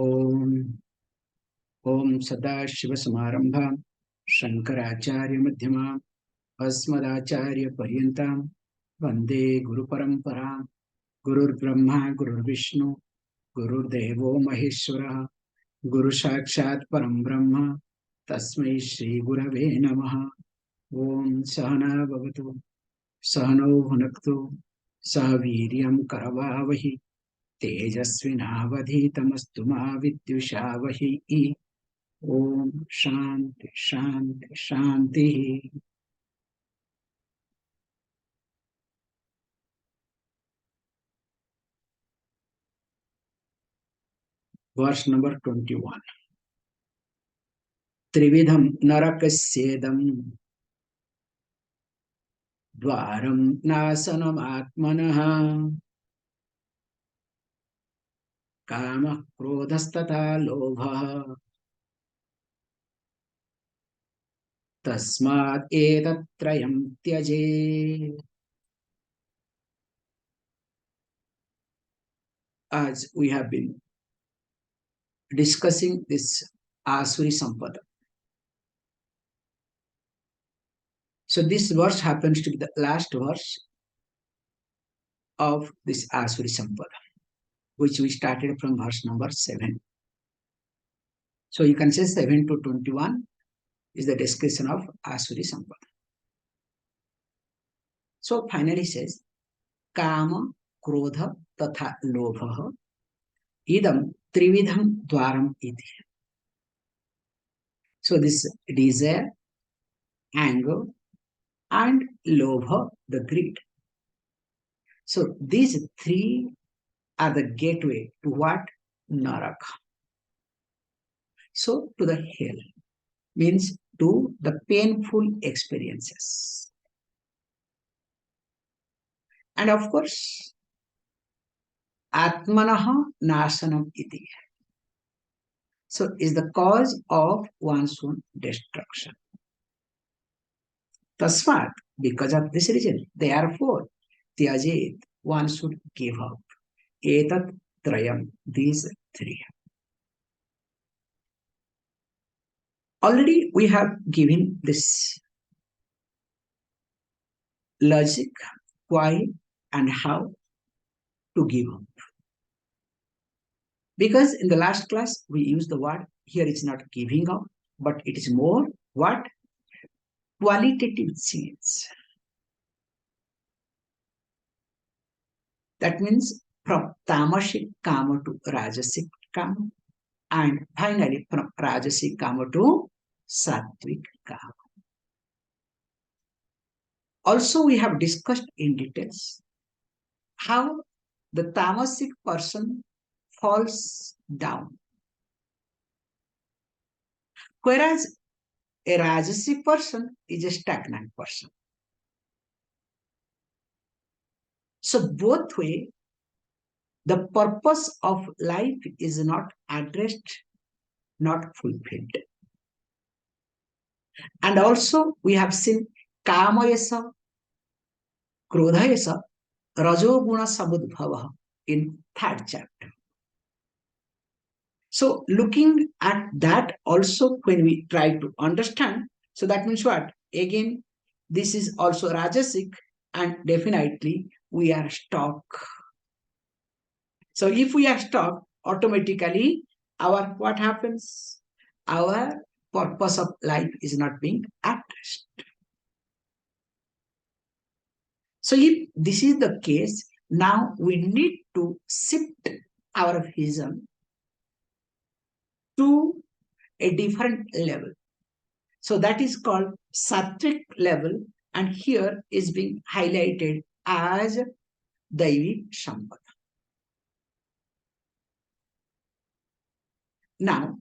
ओम ओम सदाशिवसमारंभां शंकराचार्यमध्यमाम् अस्मदाचार्यपर्यन्तां वन्दे गुरुपरम्परां। गुरुर्ब्रह्मा गुरुर्विष्णु गुरुर्देवो महेश्वरः गुरुसाक्षात् परं ब्रह्म तस्मै श्रीगुरवे नमः। ओम सहना भवतु सहनौ भुनक्तु सह वीर्यं करवावहि तेजस्विनावधीतमस्तु मा विद्विषावहि। ओम शांति शांति शांति। वर्ष नंबर 21। त्रिविधम नरकस्येदं द्वारं नाशनमात्मनः कामः क्रोधस्तथा लोभः तस्मात् एतत्त्रयं त्यजेत्। As we have been discussing this Asuri Sampada. So this verse happens to be the last verse of this Asuri Sampada, which we started from verse number 7. So you can say 7 to 21 is the description of Asuri Sampada. So finally says, Kama, Krodha, Tatha, Lobha, Idam, Trividham, Dwaram, Iti. So this desire, anger, and Lobha, the greed. So these three are the gateway to what? Naraka. So to the hell, means to the painful experiences. And of course, Atmanaha Nasanam Iti. So is the cause of one's own destruction. Tasmat, because of this reason, therefore, Tyajet, one should give up. Etat Trayam, these three. Already we have given this logic, why and how to give up. Because in the last class we used the word, here it's not giving up, but it is more what? Qualitative change. That means from tamasic kama to rajasic kama, and finally from rajasic kama to sattvic kama. Also we have discussed in details how the tamasic person falls down, whereas a rajasic person is a stagnant person. So both way, the purpose of life is not addressed, not fulfilled. And also we have seen kamayasa, krodhayasa, rajoguna samudbhava in third chapter. So looking at that also when we try to understand, so that means what? Again, this is also rajasic and definitely we are stuck. So if we are stuck, automatically our what happens? Our purpose of life is not being addressed. So if this is the case, now we need to shift our vision to a different level. So that is called sattvic level, and here is being highlighted as Daivi Sampada. Now,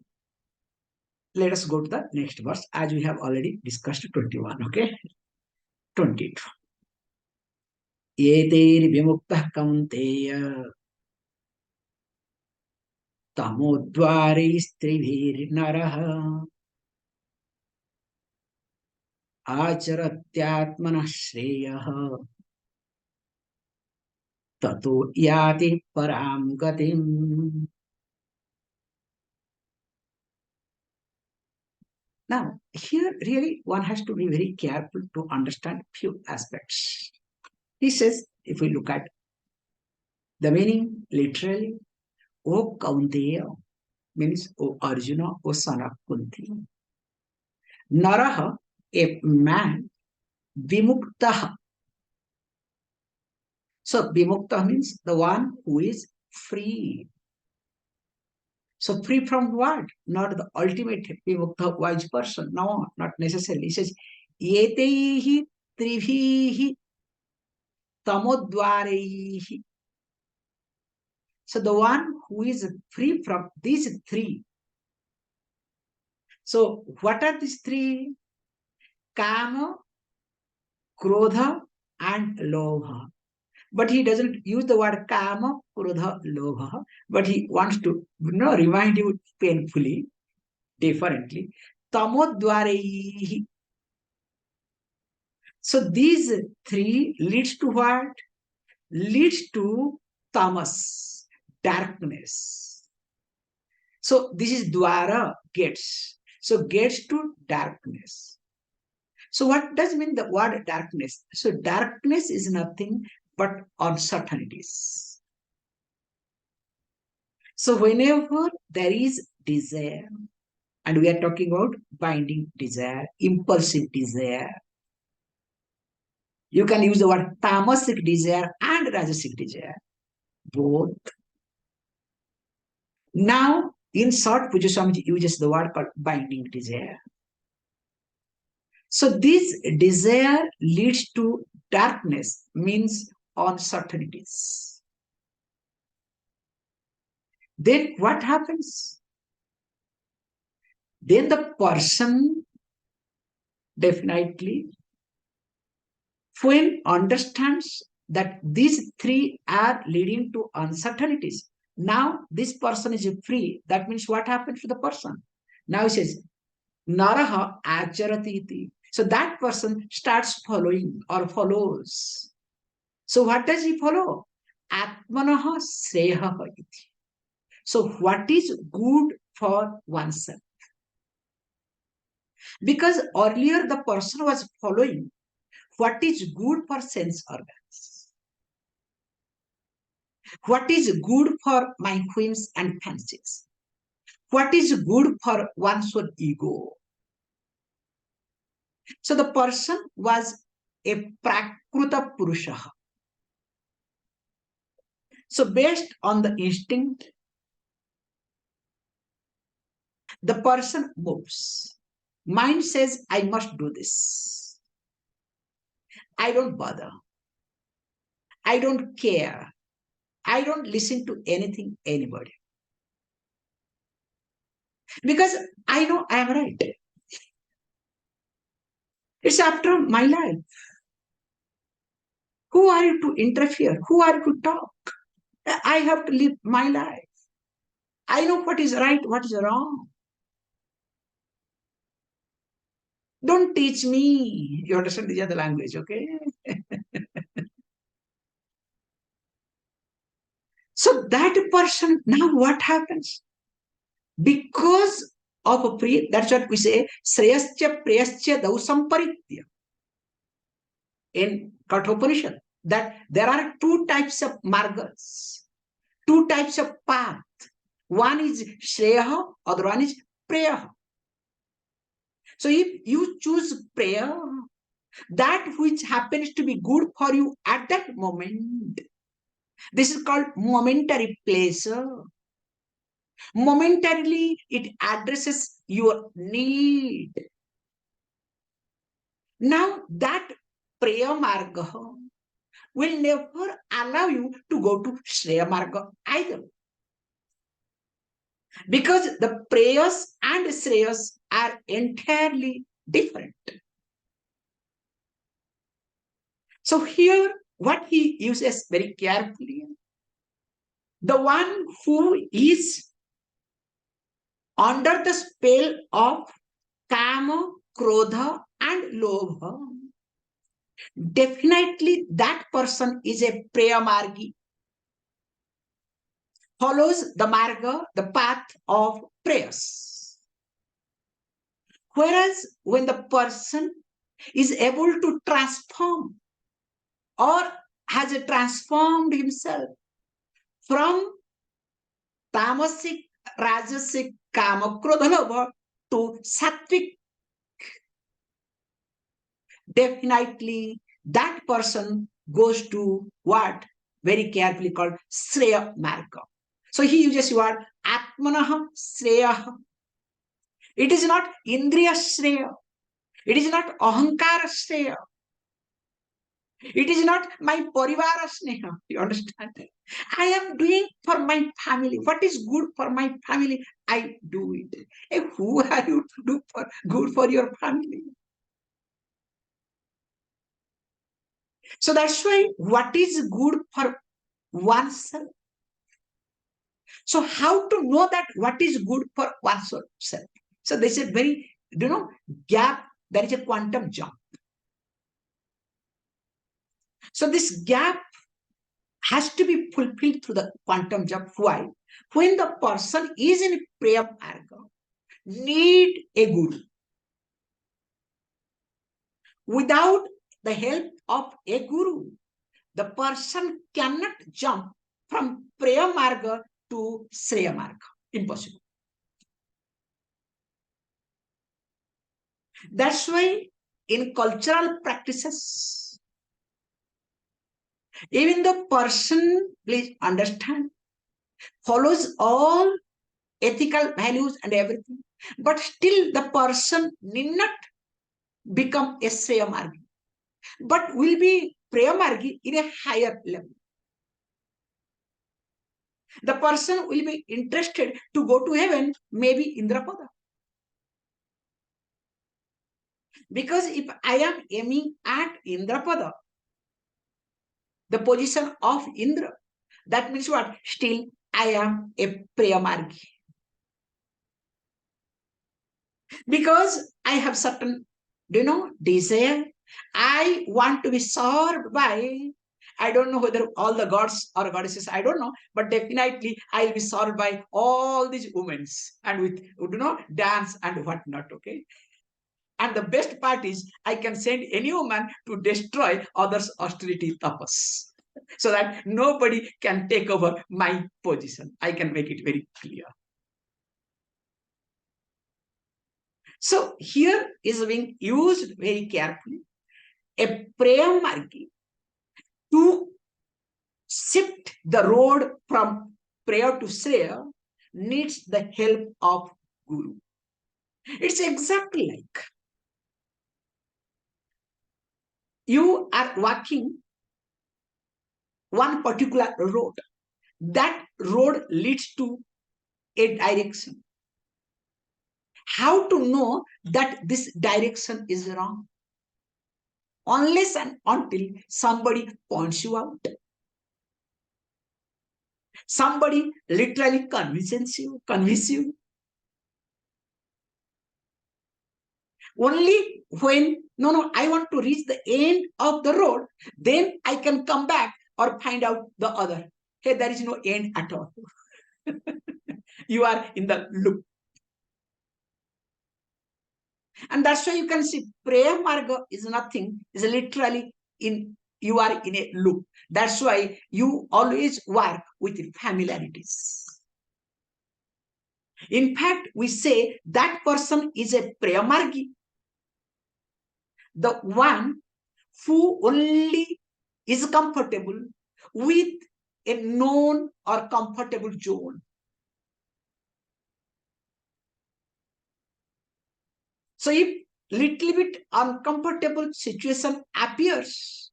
let us go to the next verse as we have already discussed 21, okay? 22. Yeter vimuktah kaunteya tamodvare strivir naraha आचरत्यात्मनः श्रेयः ततो याति परां गतिम्. Now, here really one has to be very careful to understand few aspects. He says, if we look at the meaning literally, O Kaunteya means O Arjuna, O son of Kunti. Naraha, a man, Vimuktaha. So Vimukta means the one who is free. So free from what? Not the ultimate Vimukta wise person. No, not necessarily. He says, Yeteihi tribhihi tamodvareihi. So the one who is free from these three. So what are these three? Kama, Krodha, and Lobha. But he doesn't use the word Kama, Krodha, Lobha, but he wants to remind you painfully, differently. Tamodvareihi. So these three leads to what? Leads to tamas, darkness. So this is dwara, gates. So gates to darkness. So what does mean the word darkness? So darkness is nothing but uncertainties. So whenever there is desire, and we are talking about binding desire, impulsive desire, you can use the word tamasic desire and rajasic desire, both. Now, in short, Puja Swamiji uses the word called binding desire. So this desire leads to darkness, means uncertainties. Then what happens? Then the person definitely, when understands that these three are leading to uncertainties, now this person is free. That means what happens to the person? Now he says, Naraha acharatiti. So that person starts following or follows. So what does he follow? Atmanaha sreha iti. So what is good for oneself? Because earlier the person was following what is good for sense organs, what is good for my whims and fancies, what is good for one's own ego. So the person was a prakruta purusha. So based on the instinct, the person moves. Mind says, I must do this. I don't bother. I don't care. I don't listen to anything, anybody. Because I know I am right. It's after my life. Who are you to interfere? Who are you to talk? I have to live my life. I know what is right, what is wrong. Don't teach me. You understand the other language, okay? So that person, now what happens? Because of a priya, that's what we say, sreyascha preyascha dausamparitya in Kathopanishad, that there are two types of margas, two types of path. One is shreya, other one is preya. So if you choose prayer, that which happens to be good for you at that moment, this is called momentary pleasure. Momentarily, it addresses your need. Now, that prayer marga will never allow you to go to Shreya marga either. Because the prayers and Shreyas are entirely different. So here, what he uses very carefully, the one who is under the spell of kama, krodha, and lobha, definitely that person is a prayamargi, follows the marga, the path of prayers. Whereas when the person is able to transform or has transformed himself from tamasic, rajasic, kama, krodha, lobha to sattvic, definitely that person goes to what very carefully called Sreya Marga. So he uses word Atmanah Sreya. It is not Indriya Sreya. It is not Ahankara Sreya. It is not my Parivara Sneha. You understand? I am doing for my family. What is good for my family, I do it. And who are you to do for good for your family? So that's why what is good for oneself. So how to know that what is good for oneself? So there's a very, gap. There is a quantum jump. So this gap has to be fulfilled through the quantum jump. Why? When the person is in prayer marga, need a guru. Without the help of a guru, the person cannot jump from prayer marga to Sreya marga. Impossible. That's why in cultural practices, even the person, please understand, follows all ethical values and everything, but still the person need not become a Sreya margi, but will be Preya margi in a higher level. The person will be interested to go to heaven, maybe Indrapada. Because if I am aiming at Indrapada, the position of Indra, that means what? Still, I am a Preya margi. Because I have certain, desire. I want to be served by, I don't know whether all the gods or goddesses, I don't know, but definitely I'll be served by all these women and with, dance and whatnot, okay? And the best part is I can send any woman to destroy others' austerity tapas so that nobody can take over my position. I can make it very clear. So here is being used very carefully. A prayer margi to shift the road from prayer to Sreya needs the help of Guru. It's exactly like you are walking one particular road. That road leads to a direction. How to know that this direction is wrong? Unless and until somebody points you out. Somebody literally convinces you. Only when, no, I want to reach the end of the road, then I can come back or find out the other. Hey, there is no end at all. You are in the loop. And that's why you can see prayer marga is nothing, is literally you are in a loop. That's why you always work with familiarities. In fact, we say that person is a prayer margi, the one who only is comfortable with a known or comfortable zone. So if little bit uncomfortable situation appears,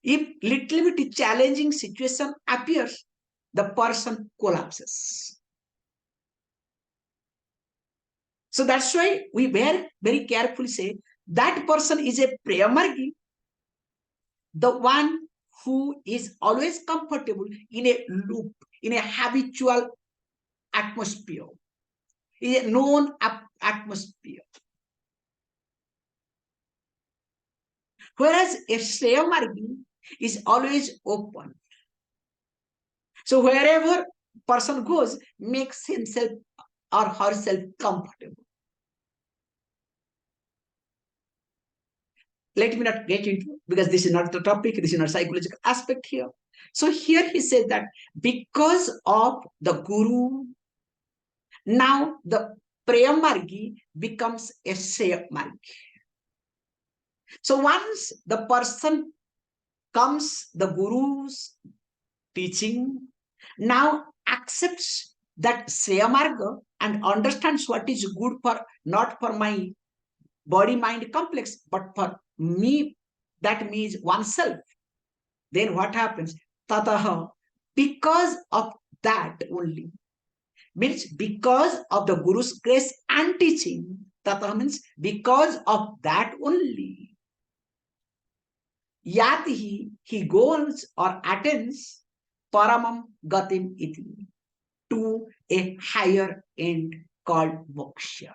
if little bit challenging situation appears, the person collapses. So that's why we very, very carefully say that person is a prayer margi, the one who is always comfortable in a loop, in a habitual atmosphere, in a known atmosphere. Whereas a Shreya margi is always open. So wherever person goes, makes himself or herself comfortable. Let me not get into, because this is not the topic, this is not psychological aspect here. So here he said that because of the Guru, now the Preyamargi becomes a Sreyamargi. So once the person comes the Guru's teaching, now accepts that Sreyamarga and understands what is good for, not for my body mind complex, but for me, that means oneself. Then what happens? Tataha, because of that only, means because of the Guru's grace and teaching. Tataha means because of that only. Yatihi, he goes or attains paramam gatim iti, to a higher end called moksha.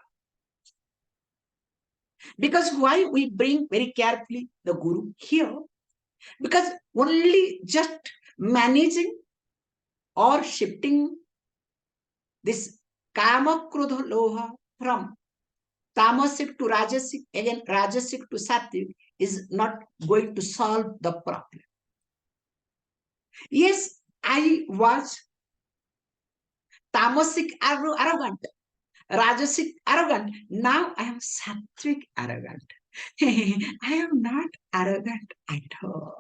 Because why we bring very carefully the Guru here? Because only just managing or shifting this kama krodha loha from tamasic to rajasic, again rajasic to sattvic, is not going to solve the problem. Yes, I was tamasic arrogant, rajasic arrogant. Now I am sattvic arrogant. I am not arrogant at all.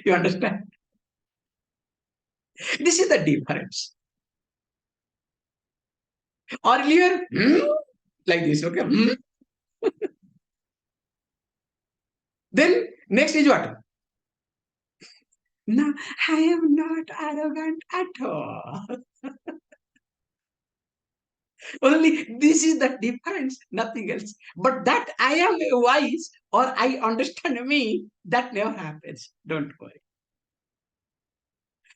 You understand? This is the difference. Earlier, like this, okay? Then next is what? No, I am not arrogant at all. Only this is the difference, nothing else. But that I am wise or I understand me, that never happens. Don't worry.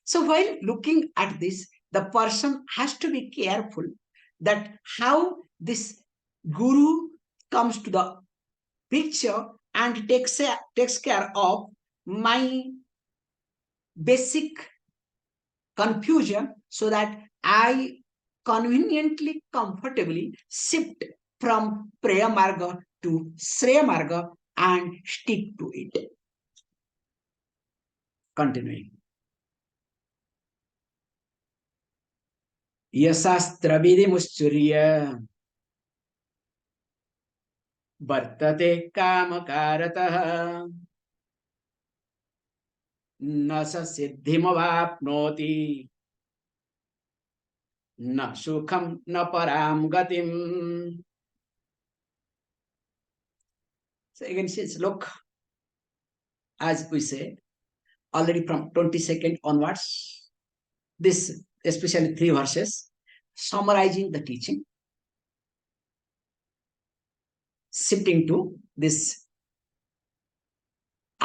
So while looking at this, the person has to be careful that how this Guru comes to the picture and takes care of my basic confusion, so that I conveniently, comfortably shift from Preya Marga to Sreya Marga and stick to it. Continuing. Yasastra vidimuschurya vartate kamakaratah न स सिद्धिमवाप्नोति न सुखम न पराम गतिम. So again says, look, as we said already from 22nd onwards, this especially 3 verses summarizing the teaching, shifting to this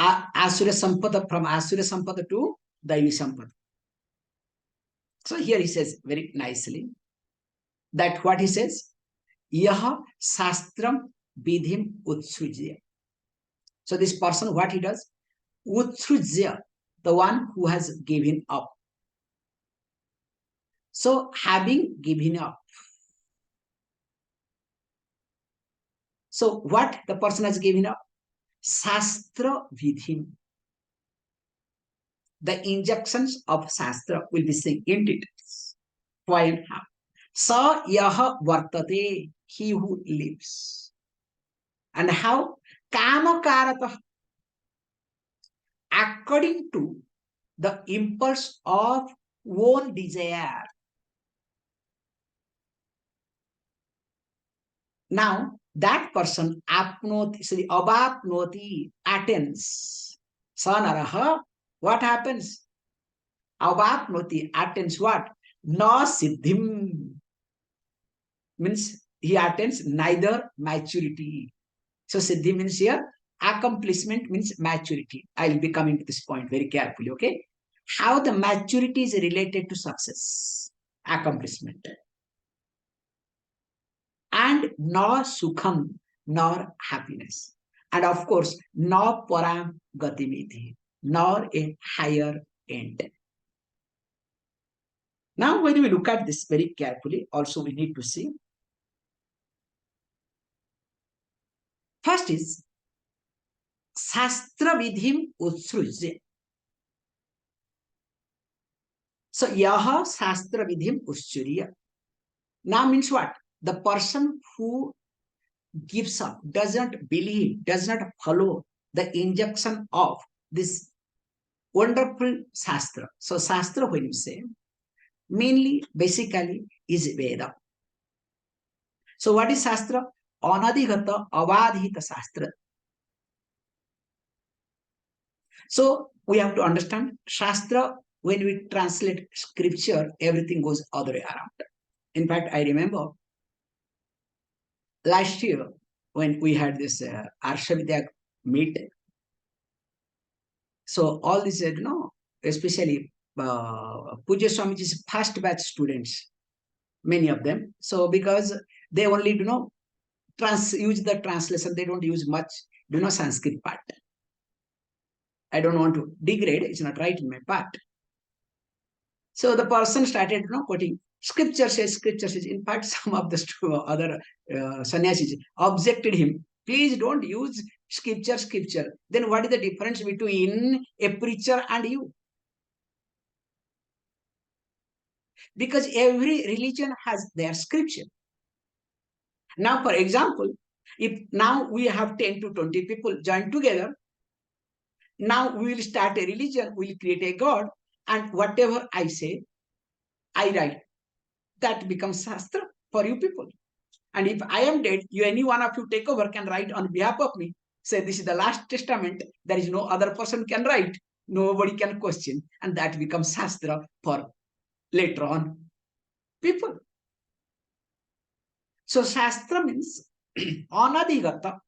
Asura Sampada, from Asura Sampada to Daivi Sampada. So here he says very nicely that what he says, Yaha Sastram Vidhim Utsujya. So this person, what he does, Utsujya, the one who has given up. So having given up. So what the person has given up? Shastra Vidhim. The injunctions of Shastra will be seen in details. Why and how? Sa yaha vartate, he who lives. And how? Kama karata, according to the impulse of own desire. Now, that person apnoti, abapnoti, attains. Sanaraha, what happens? Abapnoti attains what? No siddhim. Means he attains neither maturity. So siddhi means here accomplishment, means maturity. I will be coming to this point very carefully, okay? How the maturity is related to success, accomplishment. And nor sukham, nor happiness. And of course, nor param gatimiti, nor a higher end. Now, when we look at this very carefully, also we need to see First is Shastra Vidhim Utsrujya. So, Yaha Shastra Vidhim Utsrujya. Now means what? The person who gives up, doesn't believe, does not follow the injunction of this wonderful Shastra. So, Shastra, when you say, mainly, basically, is Veda. So, what is Shastra? Anadhigata Avadhita Shastra. So, we have to understand Shastra, when we translate scripture, everything goes other way around. In fact, I remember last year when we had this Arshavidya meeting. So, all these, especially Puja Swamiji's first batch students, many of them. So, because they only, use the translation, they don't use much, Sanskrit part. I don't want to degrade, it's not right in my part. So the person started, quoting, scripture says. In fact, some of the other sannyasis objected him. Please don't use scripture. Then what is the difference between a preacher and you? Because every religion has their scripture. Now, for example, if now we have 10 to 20 people joined together, now we will start a religion, we will create a God, and whatever I say, I write. That becomes Shastra for you people. And if I am dead, any one of you take over can write on behalf of me. Say this is the last testament. There is no other person can write. Nobody can question. And that becomes Shastra for later on people. So Shastra means anadhigata,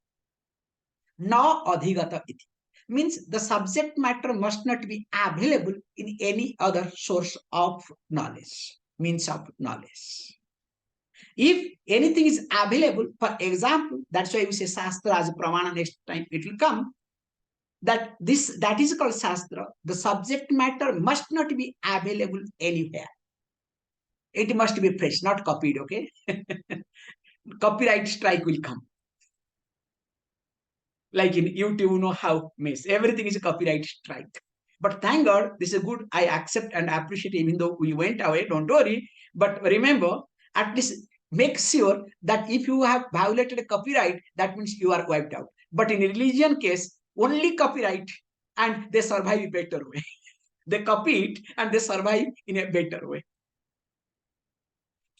na adhigata iti. Means the subject matter must not be available in any other source of knowledge, means of knowledge. If anything is available, for example, that's why we say Shastra as a Pramana, next time it will come, that is called Shastra. The subject matter must not be available anywhere. It must be fresh, not copied, okay? Copyright strike will come. Like in YouTube, how mess. Everything is a copyright strike. But thank God, this is good. I accept and appreciate, even though we went away, don't worry. But remember, at least make sure that if you have violated a copyright, that means you are wiped out. But in a religion case, only copyright, and they survive a better way. They copy it and they survive in a better way.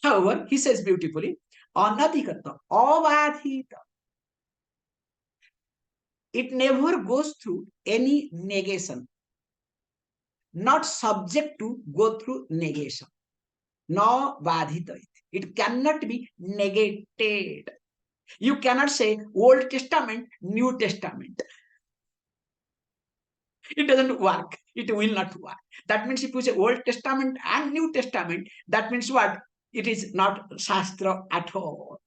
However, he says beautifully, anadhigata, avadhita. It never goes through any negation. Not subject to go through negation. No vadhita. It cannot be negated. You cannot say Old Testament, New Testament. It doesn't work. It will not work. That means if you say Old Testament and New Testament, that means what? It is not Shastra at all.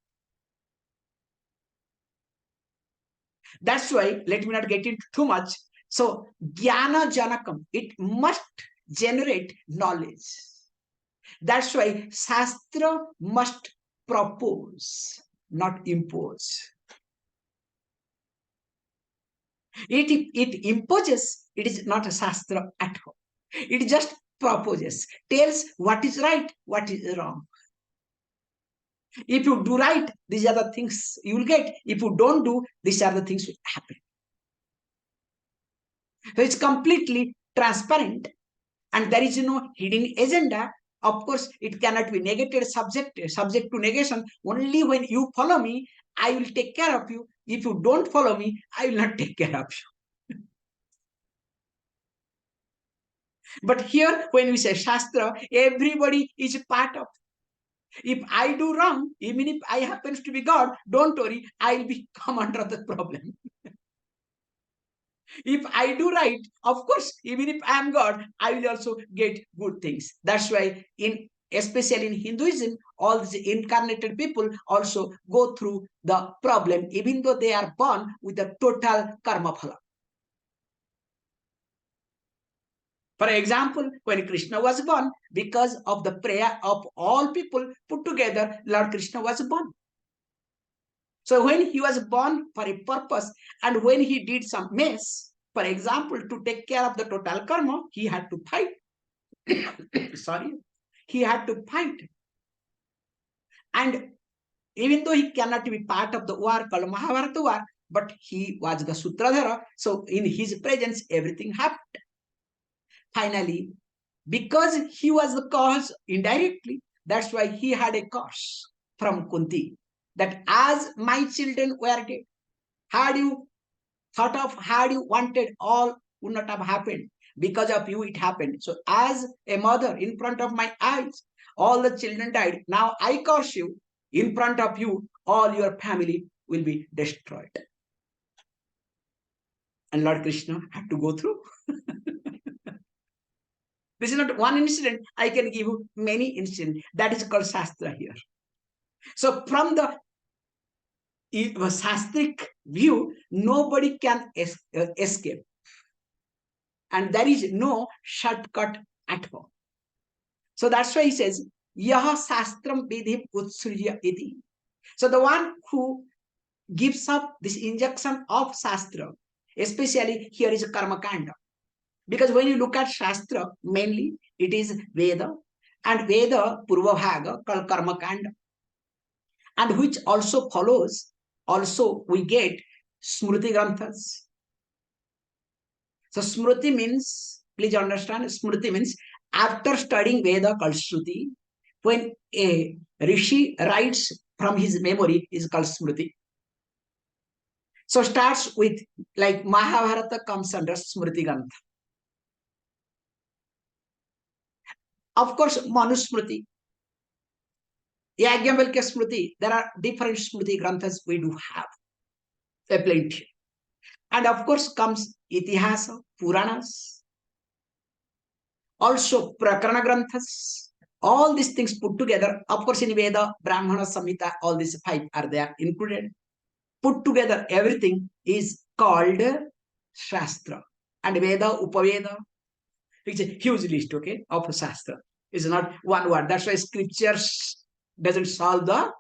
That's why, let me not get into too much. So, Jnana Janakam, it must generate knowledge. That's why Shastra must propose, not impose. It imposes, it is not a Shastra at all. It just proposes, tells what is right, what is wrong. If you do right, these are the things you will get. If you don't do, these are the things will happen. So it's completely transparent and there is no hidden agenda. Of course, it cannot be negated, subject to negation. Only when you follow me, I will take care of you. If you don't follow me, I will not take care of you. But here, when we say Shastra, everybody is part of. If I do wrong, even if I happens to be God, don't worry, I will come under the problem. If I do right, of course, even if I am God, I will also get good things. That's why, especially in Hinduism, all these incarnated people also go through the problem, even though they are born with the total karma phala. For example, when Krishna was born, because of the prayer of all people put together, Lord Krishna was born. So when he was born for a purpose, and when he did some mess, for example, to take care of the total karma, he had to fight. Sorry, he had to fight. And even though he cannot be part of the war called Mahabharata war, but he was the Sutradhara. So in his presence, everything happened. Finally, because he was the cause indirectly, that's why he had a curse from Kunti that as my children were dead, had you thought of, had you wanted, all would not have happened. Because of you, it happened. So as a mother in front of my eyes, all the children died. Now I curse you. In front of you, all your family will be destroyed. And Lord Krishna had to go through. This is not one incident. I can give you many incidents. That is called Shastra here. So from the Shastric view, nobody can escape. And there is no shortcut at all. So that's why he says, Yaha Shastram Vidhi Utsriya Iti. So the one who gives up this injection of Shastra, especially here is Karma Kanda. Because when you look at Shastra, mainly it is Veda, and Veda Purvabhaga called Karma Kanda, and which also follows, also we get Smriti Granthas. So Smriti means, please understand, Smriti means after studying Veda called Shruti, when a Rishi writes from his memory is called Smriti. So starts with like Mahabharata comes under Smriti Grantha. Of course, Manusmriti, Yajnavalkya Smriti, there are different Smriti Granthas we do have, a plenty. And of course comes Itihasa, Puranas, also Prakarana Granthas, all these things put together. Of course in Veda, Brahmana, Samhita, all these five are there included. Put together, everything is called Shastra. And Veda, Upaveda, it's a huge list, okay, of Shastra. It's not one word. That's why scriptures doesn't solve the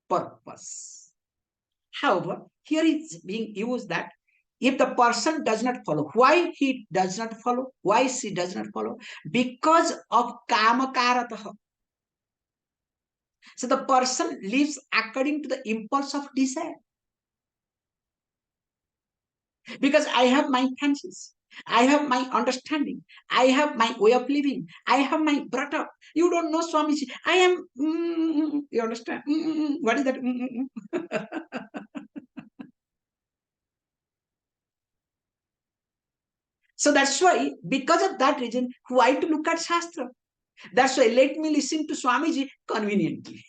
purpose. However, here is being used that if the person does not follow, why he does not follow, why she does not follow? Because of kamakarataha. So the person lives according to the impulse of desire. Because I have my fancies, I have my understanding, I have my way of living, I have my brought up. You don't know, Swamiji. I am, you understand? What is that? So that's why, because of that reason, why to look at Shastra? That's why let me listen to Swamiji conveniently.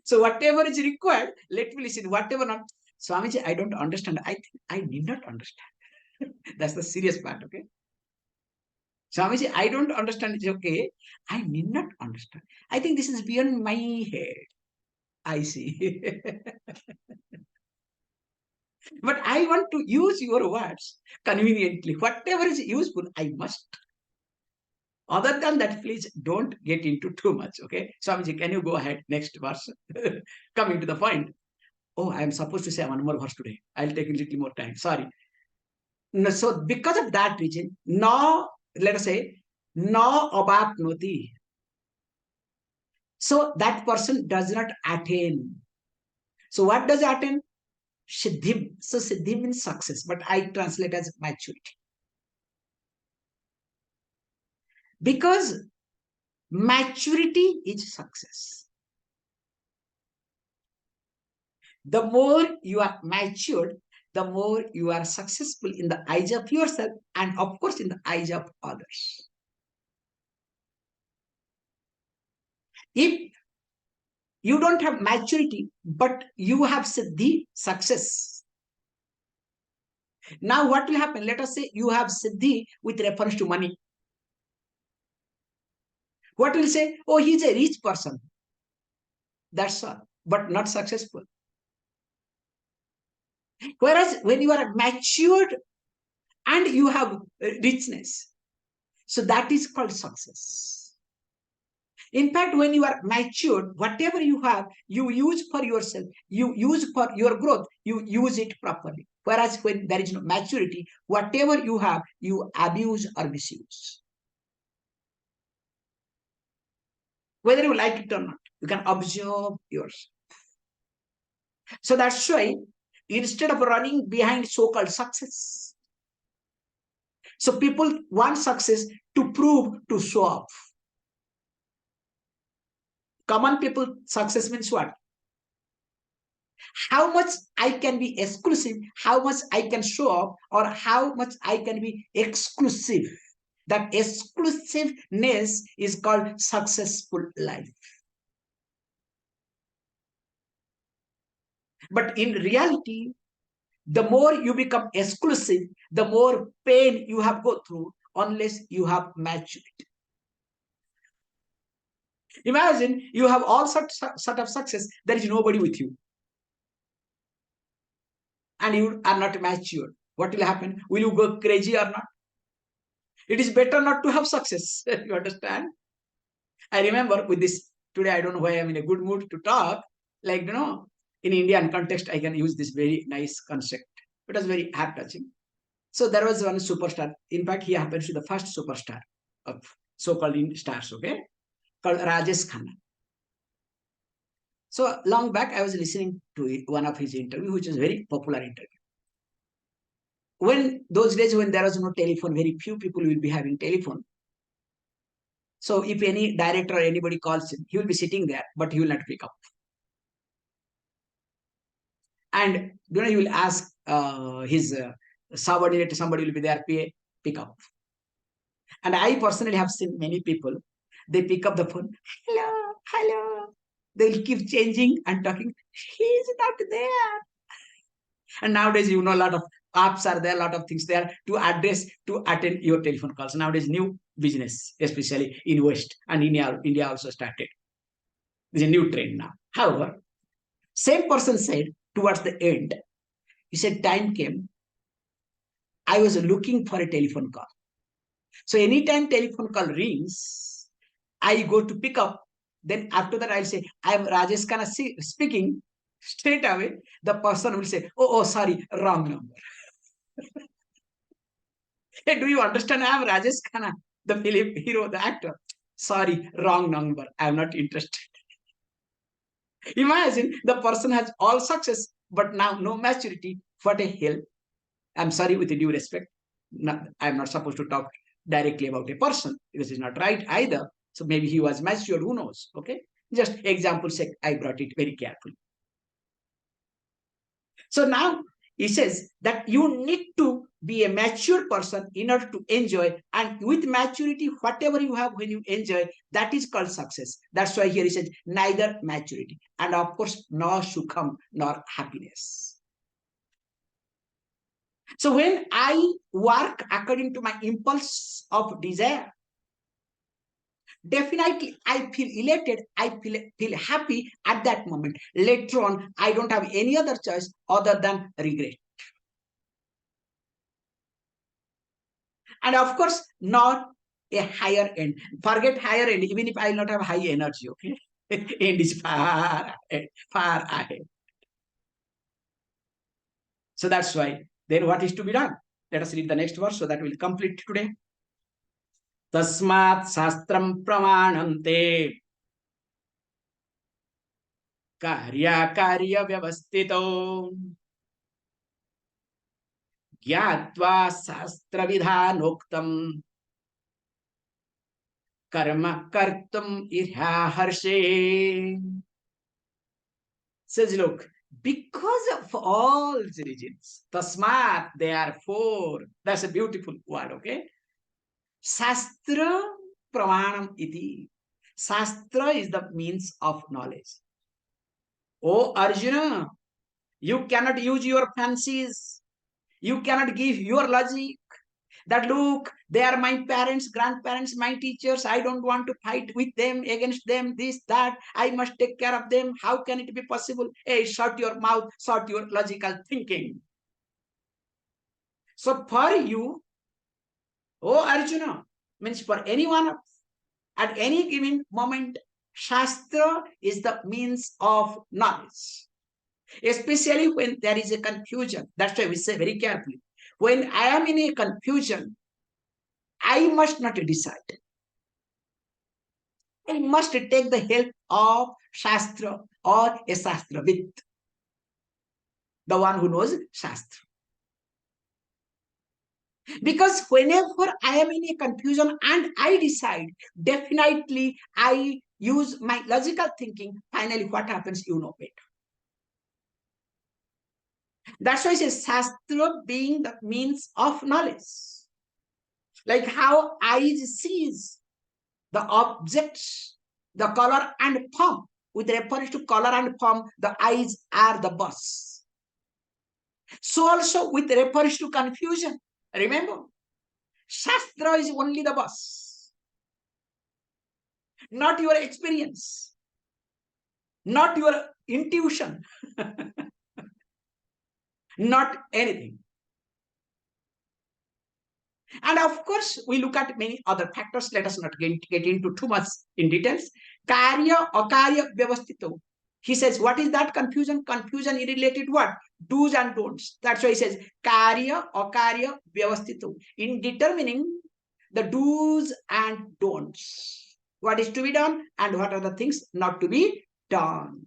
So whatever is required, let me listen. Whatever not, Swamiji, I don't understand. I think I need not understand. That's the serious part, okay? Swamiji, I don't understand. It's okay. I need not understand. I think this is beyond my head. I see. But I want to use your words conveniently. Whatever is useful, I must. Other than that, please don't get into too much. Okay, Swamiji, can you go ahead? Next verse. Coming to the point. Oh, I am supposed to say one more verse today. I'll take a little more time. Sorry. No, so because of that reason, now let us say, now abapnoti. So that person does not attain. So what does attain? Siddhi. So siddhi means success, but I translate as maturity. Because maturity is success. The more you are matured, the more you are successful in the eyes of yourself and of course in the eyes of others. If you don't have maturity, but you have siddhi, success. Now what will happen? Let us say you have siddhi with reference to money. What will say? Oh, he's a rich person. That's all, but not successful. Whereas when you are matured and you have richness, so that is called success. In fact, when you are matured, whatever you have, you use for yourself, you use for your growth, you use it properly. Whereas when there is no maturity, whatever you have, you abuse or misuse. Whether you like it or not, you can observe yours. So that's why instead of running behind so-called success, so people want success to prove, to show off. Common people, success means what? How much I can be exclusive, how much I can show off, or how much I can be exclusive. That exclusiveness is called successful life. But in reality, the more you become exclusive, the more pain you have go through unless you have maturity. Imagine you have all sort of success, there is nobody with you, and you are not mature. What will happen? Will you go crazy or not? It is better not to have success. You understand? I remember with this today, I don't know why I'm in a good mood to talk. Like, in Indian context, I can use this very nice concept. It was very heart touching. So there was one superstar. In fact, he happens to be the first superstar of so-called stars, okay? Called Rajesh Khanna. So long back, I was listening to one of his interview, which was a very popular interview. When those days when there was no telephone, very few people will be having telephone. So if any director or anybody calls him, he will be sitting there, but he will not pick up. And he will ask his subordinate, somebody will be there, pick up. And I personally have seen many people, they pick up the phone, hello, hello. They'll keep changing and talking, he's not there. And nowadays, a lot of apps are there, a lot of things there to address, to attend your telephone calls. Nowadays, new business, especially in West and India also started. There's a new trend now. However, same person said towards the end, he said, time came, I was looking for a telephone call. So anytime telephone call rings, I go to pick up. Then after that, I'll say, I am Rajesh Khanna speaking. Straight away, the person will say, oh, sorry, wrong number. Hey, do you understand? I am Rajesh Khanna, the film hero, the actor. Sorry, wrong number. I am not interested. Imagine the person has all success, but now no maturity. What a hell. I'm sorry, with due respect. I'm not supposed to talk directly about a person because it's not right either. So maybe he was mature, who knows? Okay. Just example sake, I brought it very carefully. So now he says that you need to be a mature person in order to enjoy. And with maturity, whatever you have when you enjoy, that is called success. That's why here he says, neither maturity. And of course, nor sukham, nor happiness. So when I work according to my impulse of desire, definitely I feel elated, I feel happy at that moment. Later on, I don't have any other choice other than regret. And of course, not a higher end. Forget higher end, even if I will not have high energy, okay? End is far ahead. So that's why, then what is to be done? Let us read the next verse so that we'll complete today. Tasmat shastram pramanante karya vyavastito gyatva shastra vidhanoktam karma kartum irhaharshe. Says, look, because of all religions, tasmat, therefore, that's a beautiful word, okay? Shastra pramanam iti. Shastra is the means of knowledge. Oh, Arjuna, you cannot use your fancies. You cannot give your logic. That look, they are my parents, grandparents, my teachers. I don't want to fight with them, against them, this, that. I must take care of them. How can it be possible? Hey, shut your mouth, shut your logical thinking. So for you, oh Arjuna, means for anyone, At any given moment, Shastra is the means of knowledge, especially when there is a confusion. That's why we say very carefully. When I am in a confusion, I must not decide. I must take the help of Shastra or a Shastravit, the one who knows Shastra. Because whenever I am in a confusion and I decide, definitely I use my logical thinking. Finally, what happens, you know better. That's why it says Shastra being the means of knowledge. Like how eyes sees the objects, the color and form. With reference to color and form, the eyes are the bus. So also with reference to confusion, remember, Shastra is only the bus, not your experience, not your intuition, not anything. And of course, we look at many other factors. Let us not get into too much in details. Karya or karya vyavastito. He says, what is that confusion? Confusion related what? Do's and don'ts. That's why he says, karya or karya vyavastito. In determining the do's and don'ts. What is to be done and what are the things not to be done.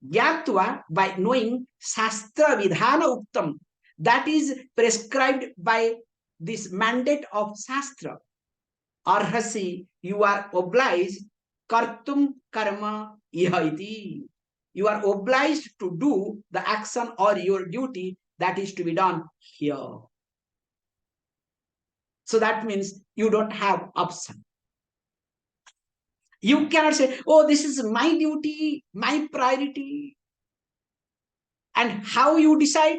Gyatva, by knowing Shastra Vidhana Uktam, that is prescribed by this mandate of Shastra. Arhasi, you are obliged, kartum karma ihaiti. You are obliged to do the action or your duty that is to be done here. So that means you don't have option. You cannot say, oh, this is my duty, my priority. And how you decide?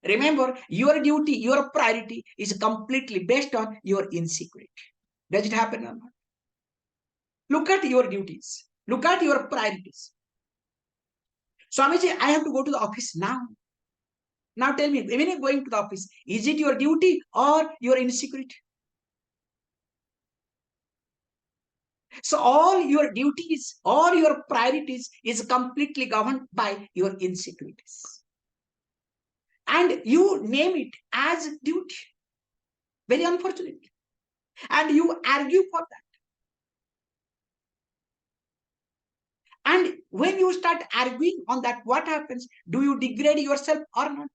Remember, your duty, your priority is completely based on your insecurity. Does it happen or not? Look at your duties. Look at your priorities. Swamiji, I have to go to the office now. Now tell me, when you're going to the office, is it your duty or your insecurity? So all your duties, all your priorities is completely governed by your insecurities. And you name it as duty. Very unfortunate. And you argue for that. And when you start arguing on that, what happens? Do you degrade yourself or not?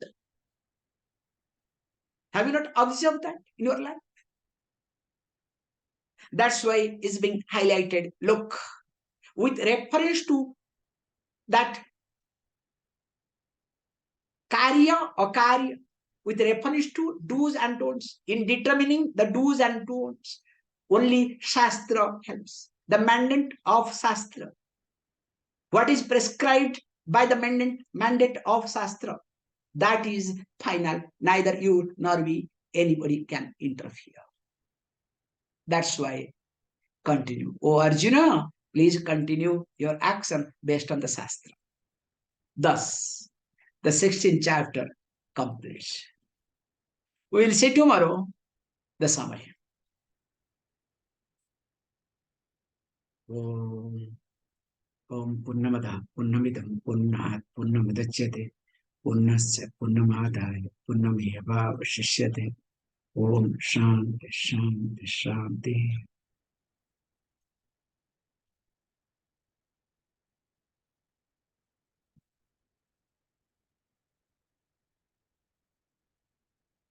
Have you not observed that in your life? That's why it's being highlighted. Look, with reference to that karya or karya, with reference to do's and don'ts, in determining the do's and don'ts, only Shastra helps. The mandate of Shastra. What is prescribed by the mandate of Shastra? That is final. Neither you nor we, anybody can interfere. That's why continue. Oh Arjuna, please continue your action based on the Shastra. Thus, the 16th chapter completes. We will see tomorrow the summary. Om Purnamada Purnamidam Purnat Purnamidachyate Purnasya Purnamadaya Purnameva Vashishyate. Om Shanti Shanti Shanti.